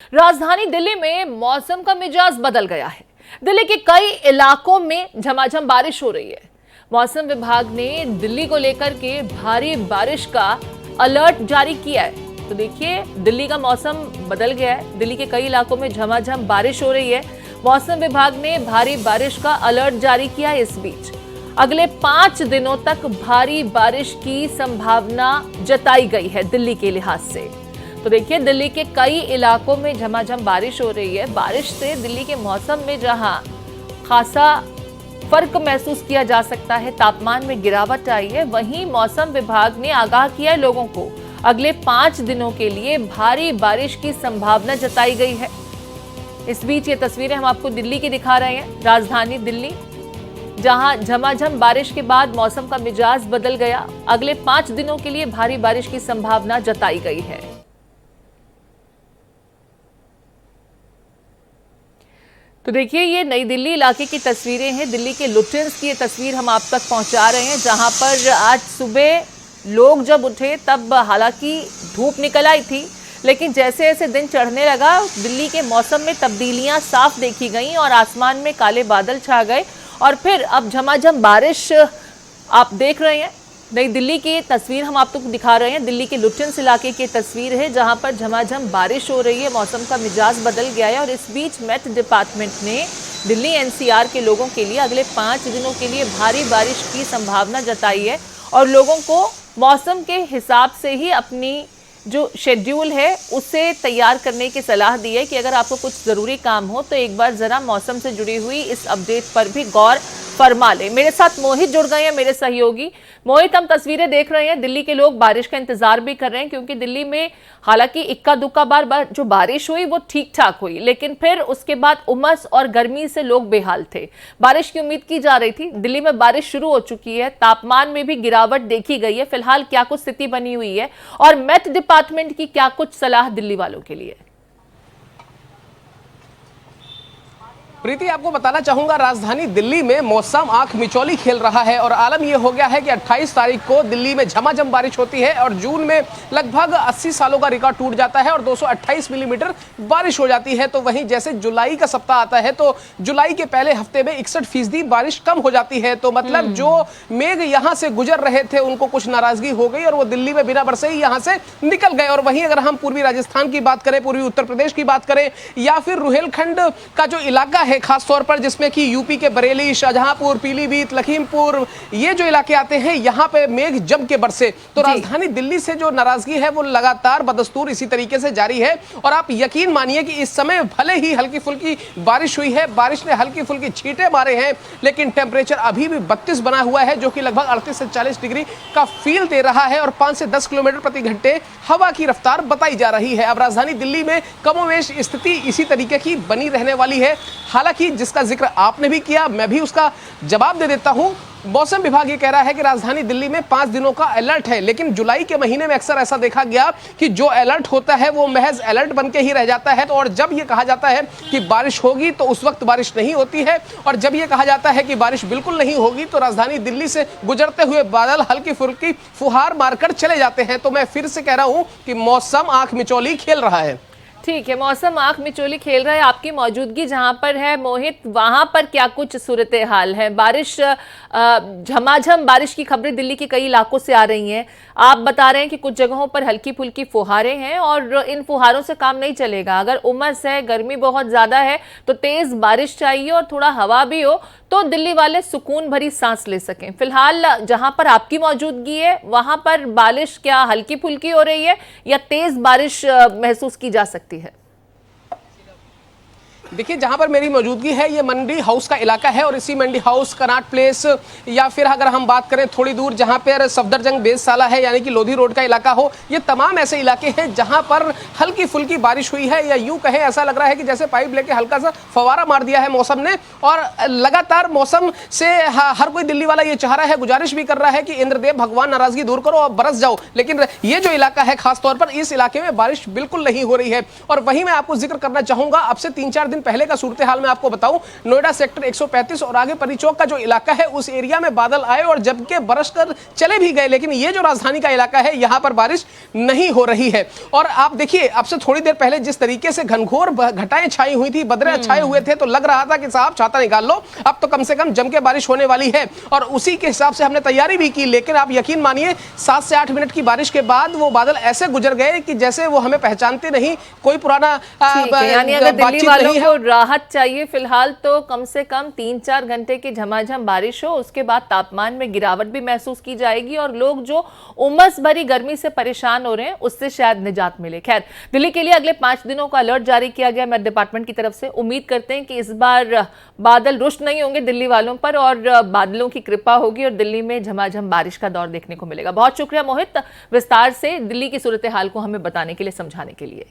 राजधानी दिल्ली में मौसम का मिजाज बदल गया है। दिल्ली के कई इलाकों में झमाझम बारिश हो रही है। मौसम विभाग ने दिल्ली को लेकर के भारी बारिश का अलर्ट जारी किया है। तो देखिए, दिल्ली का मौसम बदल गया है। दिल्ली के कई इलाकों में झमाझम बारिश हो रही है। मौसम विभाग ने भारी बारिश का अलर्ट जारी किया है। इस बीच अगले 5 दिनों तक भारी बारिश की संभावना जताई गई है दिल्ली के लिहाज से। तो देखिए, दिल्ली के कई इलाकों में झमाझम बारिश हो रही है। बारिश से दिल्ली के मौसम में जहां खासा फर्क महसूस किया जा सकता है, तापमान में गिरावट आई है, वहीं मौसम विभाग ने आगाह किया है लोगों को, अगले 5 दिनों के लिए भारी बारिश की संभावना जताई गई है। इस बीच ये तस्वीरें हम आपको दिल्ली की दिखा रहे हैं। राजधानी दिल्ली, जहां झमाझम बारिश के बाद मौसम का मिजाज बदल गया। अगले 5 दिनों के लिए भारी बारिश की संभावना जताई गई है। तो देखिए, ये नई दिल्ली इलाके की तस्वीरें हैं। दिल्ली के लुटियंस की ये तस्वीर हम आप तक पहुंचा रहे हैं, जहां पर आज सुबह लोग जब उठे तब हालांकि धूप निकल आई थी, लेकिन जैसे जैसे दिन चढ़ने लगा दिल्ली के मौसम में तब्दीलियां साफ देखी गईं और आसमान में काले बादल छा गए और फिर अब झमाझम बारिश आप देख रहे हैं। नई दिल्ली की तस्वीर हम आपको दिखा रहे हैं। दिल्ली के लुटियंस इलाके की तस्वीर है, जहां पर झमाझम बारिश हो रही है। मौसम का मिजाज बदल गया है और इस बीच मेट डिपार्टमेंट ने दिल्ली एनसीआर के लोगों के लिए अगले 5 दिनों के लिए भारी बारिश की संभावना जताई है और लोगों को मौसम के हिसाब से ही अपनी जो शेड्यूल है उसे तैयार करने की सलाह दी है कि अगर आपको कुछ ज़रूरी काम हो तो एक बार ज़रा मौसम से जुड़ी हुई इस अपडेट पर भी गौर फरमा ले। मेरे साथ मोहित जुड़ गए हैं, मेरे सहयोगी। मोहित, हम तस्वीरें देख रहे हैं, दिल्ली के लोग बारिश का इंतजार भी कर रहे हैं, क्योंकि दिल्ली में हालांकि इक्का दुक्का बार जो बारिश हुई वो ठीक ठाक हुई, लेकिन फिर उसके बाद उमस और गर्मी से लोग बेहाल थे। बारिश की उम्मीद की जा रही थी। दिल्ली में बारिश शुरू हो चुकी है, तापमान में भी गिरावट देखी गई है। फिलहाल क्या कुछ स्थिति बनी हुई है और मेट डिपार्टमेंट की क्या कुछ सलाह दिल्ली वालों के लिए? प्रीति, आपको बताना चाहूंगा, राजधानी दिल्ली में मौसम आंख मिचौली खेल रहा है और आलम यह हो गया है कि 28 तारीख को दिल्ली में झमाझम बारिश होती है और जून में लगभग 80 सालों का रिकॉर्ड टूट जाता है और 228 मिलीमीटर बारिश हो जाती है। तो वहीं जैसे जुलाई का सप्ताह आता है तो जुलाई के पहले हफ्ते में 61% बारिश कम हो जाती है। तो मतलब जो मेघ यहां से गुजर रहे थे उनको कुछ नाराजगी हो गई और वो दिल्ली में बिना बरसे ही यहां से निकल गए। और वहीं अगर हम पूर्वी राजस्थान की बात करें, पूर्वी उत्तर प्रदेश की बात करें या फिर रुहेलखंड का जो इलाका है खास तौर पर, जिसमें कि यूपी के बरेली, शाहजहांपुर, पीलीभीत, लखीमपुर, ये जो इलाके आते हैं, यहां पे मेघ जम के बरसे। तो राजधानी दिल्ली से जो नाराजगी है वो लगातार बदस्तूर इसी तरीके से जारी है। और आप यकीन मानिए कि इस समय भले ही हल्की फुल्की बारिश हुई है, बारिश ने हल्की फुल्की छींटे मारे हैं, लेकिन टेम्परेचर अभी भी 32 बना हुआ है, जो कि लगभग 38 से 40 डिग्री का फील दे रहा है और 5 से 10 किलोमीटर प्रति घंटे हवा की रफ्तार बताई जा रही है। अब राजधानी दिल्ली में कमोवेश स्थिति इसी तरीके की बनी रहने वाली है। हालांकि जिसका जिक्र आपने भी किया, मैं भी उसका जवाब दे देता हूं। मौसम विभाग ये कह रहा है कि राजधानी दिल्ली में 5 दिनों का अलर्ट है, लेकिन जुलाई के महीने में अक्सर ऐसा देखा गया कि जो अलर्ट होता है वो महज अलर्ट बन के ही रह जाता है। तो और जब ये कहा जाता है कि बारिश होगी तो उस वक्त बारिश नहीं होती है, और जब ये कहा जाता है कि बारिश बिल्कुल नहीं होगी तो राजधानी दिल्ली से गुजरते हुए बादल हल्की फुल्की फुहार मारकर चले जाते हैं। तो मैं फिर से कह रहा हूं कि मौसम आंख मिचौली खेल रहा है। ठीक है, मौसम आंख मिचौली खेल रहा है। आपकी मौजूदगी जहां पर है मोहित, वहां पर क्या कुछ सूरत हाल है? बारिश, झमाझम बारिश की खबरें दिल्ली के कई इलाकों से आ रही हैं। आप बता रहे हैं कि कुछ जगहों पर हल्की फुल्की फुहारें हैं और इन फुहारों से काम नहीं चलेगा। अगर उमस है, गर्मी बहुत ज्यादा है तो तेज बारिश चाहिए और थोड़ा हवा भी हो तो दिल्ली वाले सुकून भरी सांस ले सकें। फिलहाल जहां पर आपकी मौजूदगी है वहां पर बारिश क्या हल्की फुल्की हो रही है या तेज बारिश महसूस की जा सकती है? देखिए, जहां पर मेरी मौजूदगी है ये मंडी हाउस का इलाका है और इसी मंडी हाउस, कनाट प्लेस, या फिर अगर हम बात करें थोड़ी दूर जहां पर सफदरजंग बेजसाला है यानी कि लोधी रोड का इलाका हो, ये तमाम ऐसे इलाके हैं जहां पर हल्की फुल्की बारिश हुई है, या यूं कहें ऐसा लग रहा है कि जैसे पाइप लेके हल्का सा फवारा मार दिया है मौसम ने। और लगातार मौसम से हर कोई दिल्ली वाला ये चाह रहा है, गुजारिश भी कर रहा है कि इंद्रदेव भगवान नाराजगी दूर करो और बरस जाओ, लेकिन ये जो इलाका है खासतौर पर, इस इलाके में बारिश बिल्कुल नहीं हो रही है। और वहीं मैं आपको जिक्र करना चाहूंगा, अब से 3-4 दिन दिन पहले का सूरत हाल मैं आपको बताऊं, नोएडा सेक्टर 135 और आगे परी चौक का जो इलाका है उस एरिया में बादल आए और जबकि बरस कर चले भी गए, लेकिन ये जो राजधानी का इलाका है यहां पर बारिश नहीं हो रही है। और आप देखिए, अब से थोड़ी देर पहले जिस तरीके से घनघोर घटाएं छाई हुई थी, बदरे छाए हुए थे, तो लग रहा था कि साहब छाता निकाल लो, अब तो कम से कम जम के बारिश होने वाली है। और उसी के हिसाब से हमने तैयारी भी की, लेकिन आप यकीन मानिए 7 से 8 मिनट की बारिश के बाद वो बादल ऐसे गुजर गए कि जैसे वो हमें पहचानते नहीं, कोई पुराना यानी अगर दिल्ली वालों को राहत चाहिए फिलहाल तो कम से कम 3-4 घंटे की झमाझम बारिश हो, उसके बाद तापमान में गिरावट भी महसूस की जाएगी और लोग जो उमस भरी गर्मी से परेशान हो रहे हैं उससे शायद निजात मिले। खैर, दिल्ली के लिए अगले 5 दिनों का अलर्ट जारी किया गया मेट डिपार्टमेंट की तरफ से। उम्मीद करते हैं कि इस बार बादल रुष्ट नहीं होंगे दिल्ली वालों पर और बादलों की कृपा होगी और दिल्ली में झमाझम बारिश का दौर देखने को मिलेगा। बहुत शुक्रिया मोहित, विस्तार से दिल्ली की सूरत हाल को हमें बताने के लिए, समझाने के लिए।